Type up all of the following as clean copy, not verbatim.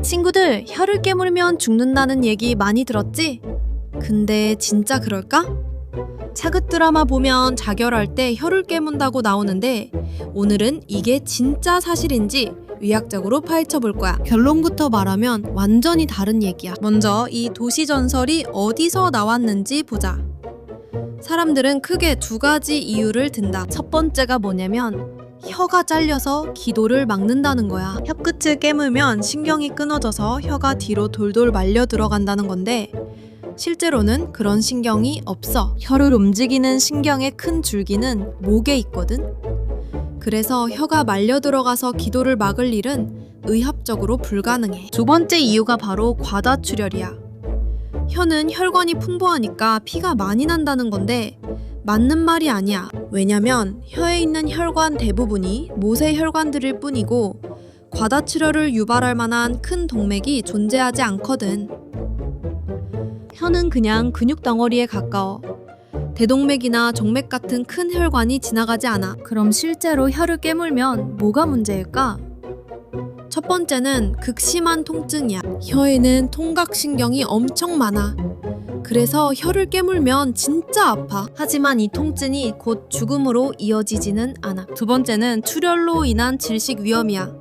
친구들, 혀를 깨물면 죽는다는 얘기 많이 들었지? 근데 진짜 그럴까? 사극 드라마 보면 자결할 때 혀를 깨문다고 나오는데 오늘은 이게 진짜 사실인지 의학적으로 파헤쳐 볼 거야. 결론부터 말하면 완전히 다른 얘기야. 먼저 이 도시 전설이 어디서 나왔는지 보자. 사람들은 크게 두 가지 이유를 든다. 첫 번째가 뭐냐면 혀가 잘려서 기도를 막는다는 거야. 혀끝을 깨물면 신경이 끊어져서 혀가 뒤로 돌돌 말려 들어간다는 건데 실제로는 그런 신경이 없어. 혀를 움직이는 신경의 큰 줄기는 목에 있거든. 그래서 혀가 말려 들어가서 기도를 막을 일은 의학적으로 불가능해. 두 번째 이유가 바로 과다출혈이야. 혀는 혈관이 풍부하니까 피가 많이 난다는 건데 맞는 말이 아니야. 왜냐면 혀에 있는 혈관 대부분이 모세 혈관들일 뿐이고 과다출혈을 유발할 만한 큰 동맥이 존재하지 않거든. 혀는 그냥 근육 덩어리에 가까워. 대동맥이나 정맥 같은 큰 혈관이 지나가지 않아. 그럼 실제로 혀를 깨물면 뭐가 문제일까? 첫 번째는 극심한 통증이야. 혀에는 통각신경이 엄청 많아. 그래서 혀를 깨물면 진짜 아파. 하지만 이 통증이 곧 죽음으로 이어지지는 않아. 두 번째는 출혈로 인한 질식 위험이야.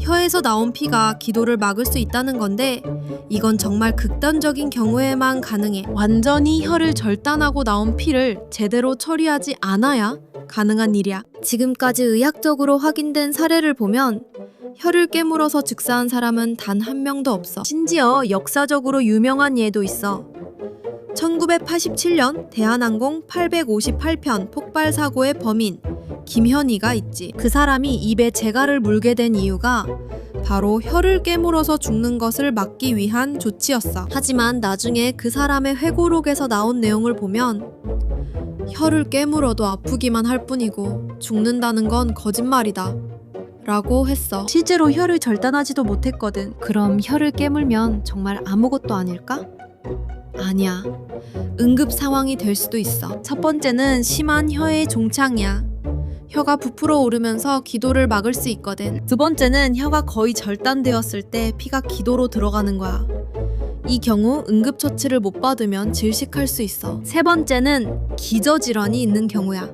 혀에서 나온 피가 기도를 막을 수 있다는 건데 이건 정말 극단적인 경우에만 가능해. 완전히 혀를 절단하고 나온 피를 제대로 처리하지 않아야 가능한 일이야. 지금까지 의학적으로 확인된 사례를 보면 혀를 깨물어서 즉사한 사람은 단 한 명도 없어. 심지어 역사적으로 유명한 예도 있어. 1987년 대한항공 858편 폭발 사고의 범인 김현희가 있지. 그 사람이 입에 재갈을 물게 된 이유가 바로 혀를 깨물어서 죽는 것을 막기 위한 조치였어. 하지만 나중에 그 사람의 회고록에서 나온 내용을 보면 혀를 깨물어도 아프기만 할 뿐이고 죽는다는 건 거짓말이다 라고 했어. 실제로 혀를 절단하지도 못했거든. 그럼 혀를 깨물면 정말 아무것도 아닐까? 아니야. 응급 상황이 될 수도 있어. 첫 번째는 심한 혀의 종창이야. 혀가 부풀어 오르면서 기도를 막을 수 있거든. 두 번째는 혀가 거의 절단되었을 때 피가 기도로 들어가는 거야. 이 경우 응급처치를 못 받으면 질식할 수 있어. 세 번째는 기저질환이 있는 경우야.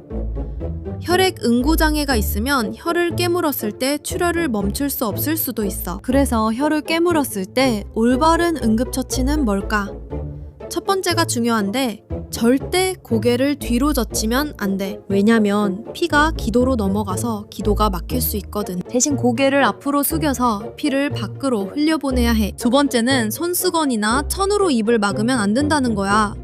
혈액 응고장애가 있으면 혀를 깨물었을 때 출혈을 멈출 수 없을 수도 있어. 그래서 혀를 깨물었을 때 올바른 응급처치는 뭘까? 첫 번째가 중요한데 절대 고개를 뒤로 젖히면 안 돼. 왜냐면 피가 기도로 넘어가서 기도가 막힐 수 있거든. 대신 고개를 앞으로 숙여서 피를 밖으로 흘려보내야 해. 두 번째는 손수건이나 천으로 입을 막으면 안 된다는 거야.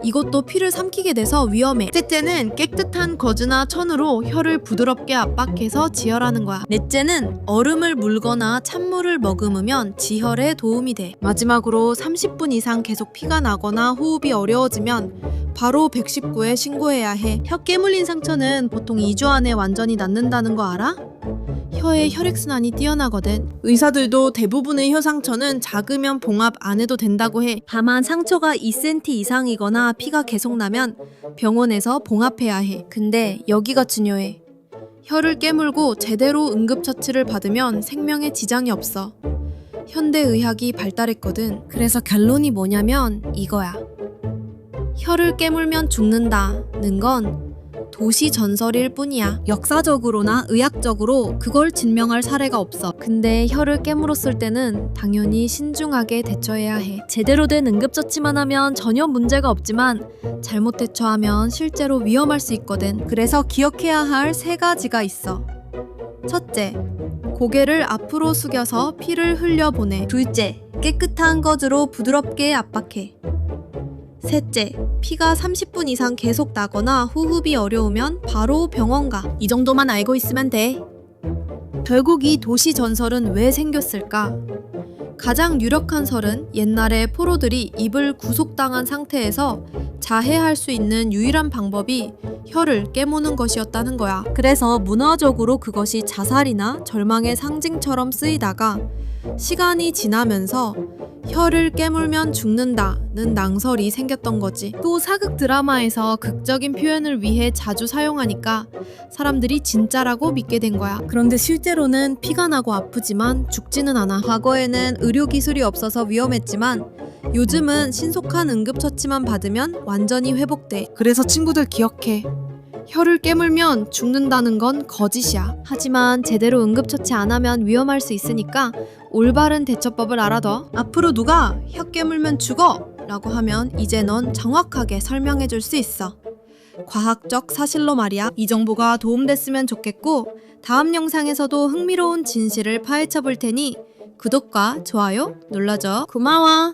이것도 피를 삼키게 돼서 위험해. 셋째는 깨끗한 거즈나 천으로 혀를 부드럽게 압박해서 지혈하는 거야. 넷째는 얼음을 물거나 찬물을 머금으면 지혈에 도움이 돼. 마지막으로 30분 이상 계속 피가 나거나 호흡이 어려워지면 바로 119에 신고해야 해. 혀 깨물린 상처는 보통 2주 안에 완전히 낫는다는 거 알아? 혀의 혈액순환이 뛰어나거든. 의사들도 대부분의 혀 상처는 작으면 봉합 안 해도 된다고 해. 다만 상처가 2cm 이상이거나 피가 계속 나면 병원에서 봉합해야 해. 근데 여기가 중요해. 혀를 깨물고 제대로 응급처치를 받으면 생명에 지장이 없어. 현대의학이 발달했거든. 그래서 결론이 뭐냐면 이거야. 혀를 깨물면 죽는다는 건 도시 전설일 뿐이야. 역사적으로나 의학적으로 그걸 증명할 사례가 없어. 근데 혀를 깨물었을 때는 당연히 신중하게 대처해야 해. 제대로 된 응급처치만 하면 전혀 문제가 없지만 잘못 대처하면 실제로 위험할 수 있거든. 그래서 기억해야 할 3가지가 있어. 첫째, 고개를 앞으로 숙여서 피를 흘려보내. 둘째, 깨끗한 거즈로 부드럽게 압박해. 셋째, 피가 30분 이상 계속 나거나 호흡이 어려우면 바로 병원 가. 이 정도만 알고 있으면 돼. 결국 이 도시 전설은 왜 생겼을까? 가장 유력한 설은 옛날에 포로들이 입을 구속당한 상태에서 자해할 수 있는 유일한 방법이 혀를 깨무는 것이었다는 거야. 그래서 문화적으로 그것이 자살이나 절망의 상징처럼 쓰이다가 시간이 지나면서 혀를 깨물면 죽는다는 낭설이 생겼던 거지. 또 사극 드라마에서 극적인 표현을 위해 자주 사용하니까 사람들이 진짜라고 믿게 된 거야. 그런데 실제로는 피가 나고 아프지만 죽지는 않아. 과거에는 의료기술이 없어서 위험했지만 요즘은 신속한 응급처치만 받으면 완전히 회복돼. 그래서 친구들 기억해. 혀를 깨물면 죽는다는 건 거짓이야. 하지만 제대로 응급처치 안 하면 위험할 수 있으니까 올바른 대처법을 알아둬. 앞으로 누가 혀 깨물면 죽어! 라고 하면 이제 넌 정확하게 설명해 줄 수 있어. 과학적 사실로 말이야. 이 정보가 도움됐으면 좋겠고 다음 영상에서도 흥미로운 진실을 파헤쳐 볼 테니 구독과 좋아요 눌러줘. 고마워.